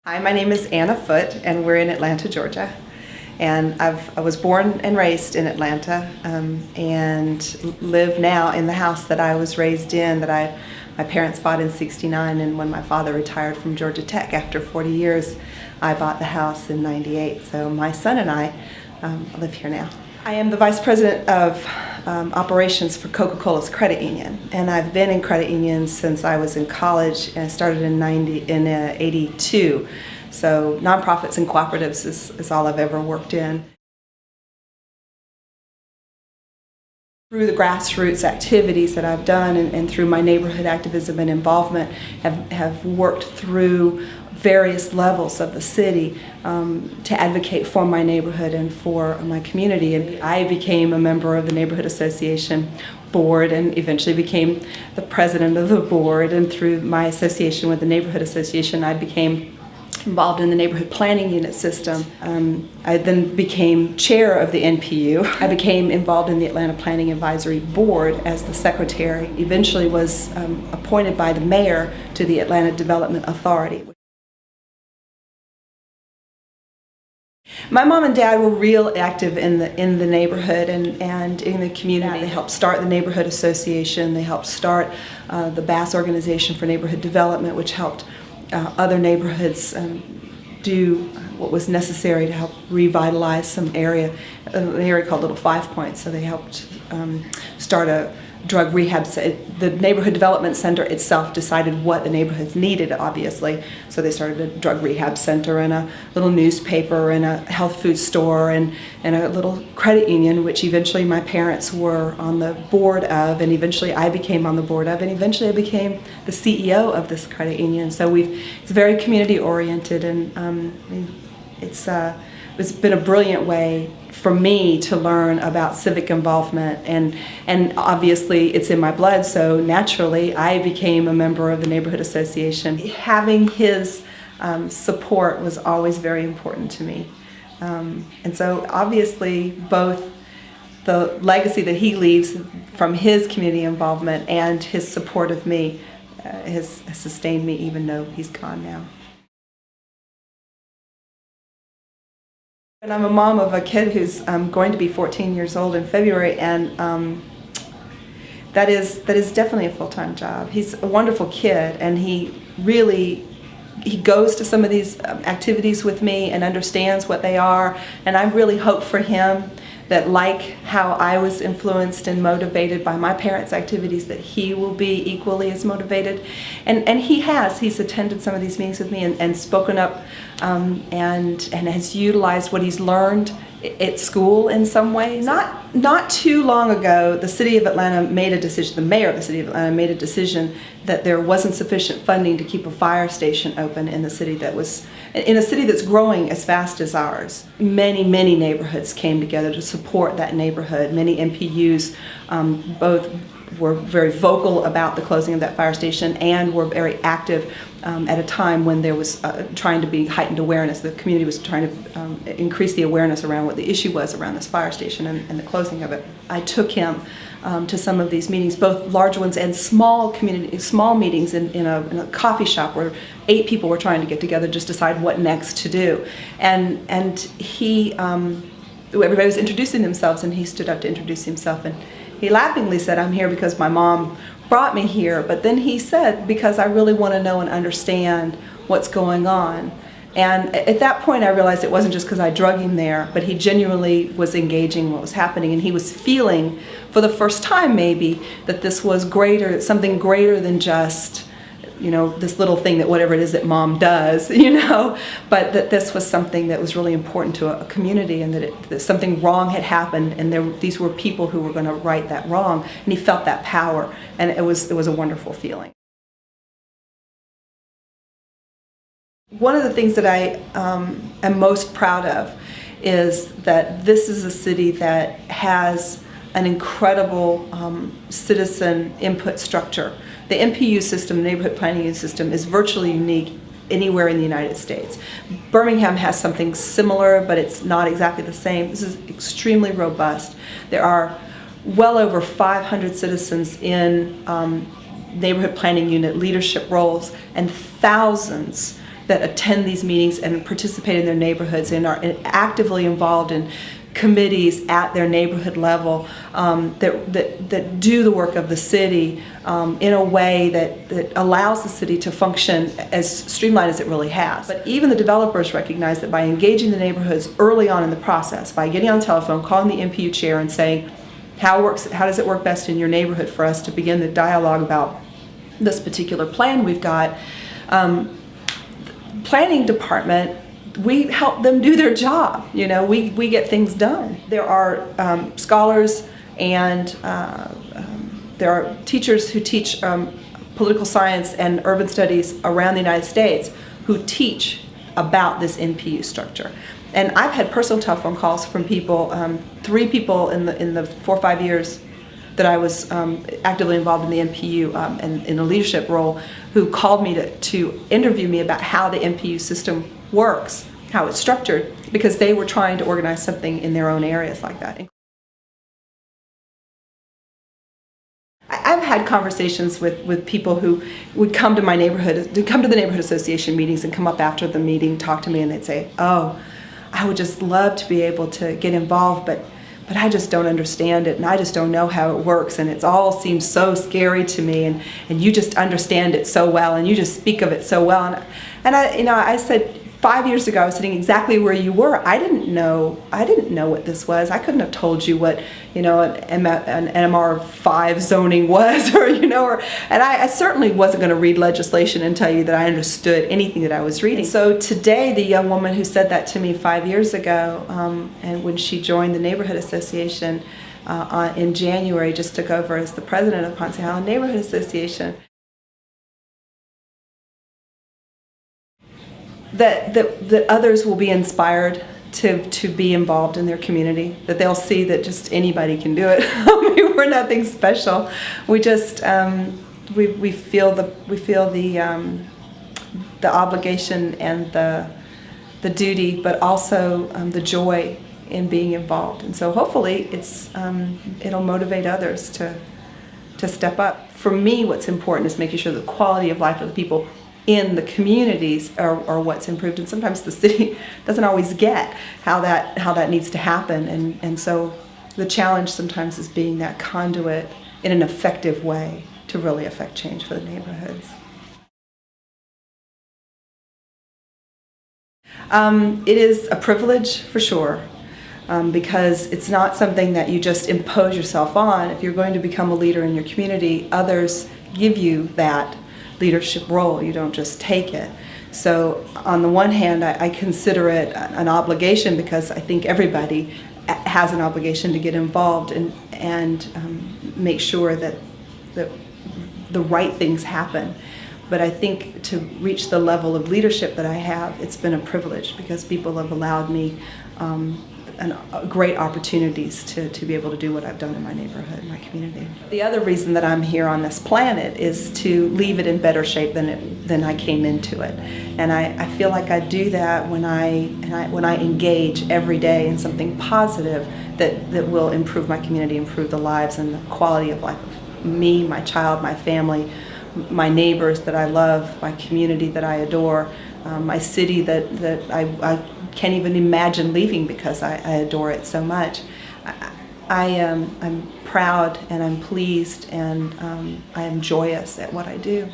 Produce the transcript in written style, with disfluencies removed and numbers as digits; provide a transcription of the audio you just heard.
Hi, my name is Anna Foote, and we're in Atlanta, Georgia. And I was born and raised in Atlanta, and live now in the house that I was raised in, that my parents bought in '69, and when my father retired from Georgia Tech after 40 years, I bought the house in '98. So my son and I live here now. I am the Vice President of Operations for Coca-Cola's credit union, and I've been in credit unions since I was in college, and I started in '82. So nonprofits and cooperatives is all I've ever worked in. Through the grassroots activities that I've done and through my neighborhood activism and involvement, have worked through various levels of the city to advocate for my neighborhood and for my community. And I became a member of the Neighborhood Association board and eventually became the president of the board. And through my association with the Neighborhood Association, I became involved in the neighborhood planning unit system. I then became chair of the NPU. I became involved in the Atlanta Planning Advisory Board as the secretary. Eventually was appointed by the mayor to the Atlanta Development Authority. My mom and dad were real active in the neighborhood and in the community. They helped start the neighborhood association. They helped start the Bass Organization for Neighborhood Development, which helped other neighborhoods do what was necessary to help revitalize an area called Little Five Points. So they helped start a drug rehab. The neighborhood development center itself decided what the neighborhoods needed, obviously. So they started a drug rehab center and a little newspaper and a health food store and a little credit union, which eventually my parents were on the board of, and eventually I became on the board of, and eventually I became the CEO of this credit union. So it's very community oriented, and it's been a brilliant way for me to learn about civic involvement, and obviously it's in my blood, so naturally I became a member of the Neighborhood Association. Having his support was always very important to me, and so obviously both the legacy that he leaves from his community involvement and his support of me has sustained me even though he's gone now. And I'm a mom of a kid who's going to be 14 years old in February, and that is definitely a full-time job. He's a wonderful kid, and he goes to some of these activities with me and understands what they are, and I really hope for him that, like how I was influenced and motivated by my parents' activities, that he will be equally as motivated. And he's attended some of these meetings with me and spoken up and has utilized what he's learned at school in some ways. Not too long ago, the city of Atlanta made a decision, the mayor of the city of Atlanta made a decision that there wasn't sufficient funding to keep a fire station open in a city that's growing as fast as ours. Many neighborhoods came together to support that neighborhood. Many NPUs both were very vocal about the closing of that fire station and were very active at a time when there was trying to be heightened awareness. The community was trying to increase the awareness around what the issue was around this fire station and the closing of it. I took him to some of these meetings, both large ones and small meetings in a coffee shop where 8 people were trying to get together, just decide what next to do. And everybody was introducing themselves, and he stood up to introduce himself, and he laughingly said, "I'm here because my mom brought me here," but then he said, "because I really want to know and understand what's going on." And at that point I realized it wasn't just because I drug him there, but he genuinely was engaging in what was happening, and he was feeling for the first time maybe that this was something greater than just, this little thing that whatever it is that mom does, but that this was something that was really important to a community, and that something wrong had happened, and these were people who were going to right that wrong, and he felt that power, and it was a wonderful feeling. One of the things that I am most proud of is that this is a city that has an incredible citizen input structure. The NPU system, the neighborhood planning unit system, is virtually unique anywhere in the United States. Birmingham has something similar, but it's not exactly the same. This is extremely robust. There are well over 500 citizens in neighborhood planning unit leadership roles, and thousands that attend these meetings and participate in their neighborhoods and are actively involved in committees at their neighborhood level, that do the work of the city in a way that allows the city to function as streamlined as it really has. But even the developers recognize that by engaging the neighborhoods early on in the process, by getting on the telephone, calling the MPU chair and saying, how does it work best in your neighborhood for us to begin the dialogue about this particular plan we've got, planning department, we help them do their job. We get things done. There are scholars and there are teachers who teach political science and urban studies around the United States who teach about this NPU structure. And I've had personal telephone calls from people, 3 people in the 4 or 5 years that I was actively involved in the NPU and in a leadership role, who called me to interview me about how the NPU system works, how it's structured, because they were trying to organize something in their own areas like that. I've had conversations with people who would come to my neighborhood, to come to the neighborhood association meetings and come up after the meeting, talk to me, and they'd say, "Oh, I would just love to be able to get involved, but I just don't understand it, and I just don't know how it works, and it all seems so scary to me, and you just understand it so well, and you just speak of it so well." And I said, 5 years ago, I was sitting exactly where you were. I didn't know what this was. I couldn't have told you what an NMR5 zoning was, and I certainly wasn't going to read legislation and tell you that I understood anything that I was reading. So today, the young woman who said that to me 5 years ago, and when she joined the neighborhood association in January, just took over as the president of Ponce Island Neighborhood Association. That others will be inspired to be involved in their community, that they'll see that just anybody can do it. I mean, we're nothing special. We just we feel the obligation and the duty, but also the joy in being involved. And so hopefully it'll motivate others to step up. For me, what's important is making sure the quality of life of the people in the communities are what's improved, and sometimes the city doesn't always get how that needs to happen, and so the challenge sometimes is being that conduit in an effective way to really affect change for the neighborhoods. It is a privilege for sure, because it's not something that you just impose yourself on. If you're going to become a leader in your community, others give you that leadership role. You don't just take it. So on the one hand, I consider it an obligation, because I think everybody has an obligation to get involved and make sure that the right things happen. But I think to reach the level of leadership that I have, it's been a privilege, because people have allowed me great opportunities to be able to do what I've done in my neighborhood, my community. The other reason that I'm here on this planet is to leave it in better shape than I came into it, and I feel like I do that when I engage every day in something positive that will improve my community, improve the lives and the quality of life of me, my child, my family, my neighbors that I love, my community that I adore, my city that I can't even imagine leaving because I adore it so much. I'm proud and I'm pleased and I am joyous at what I do.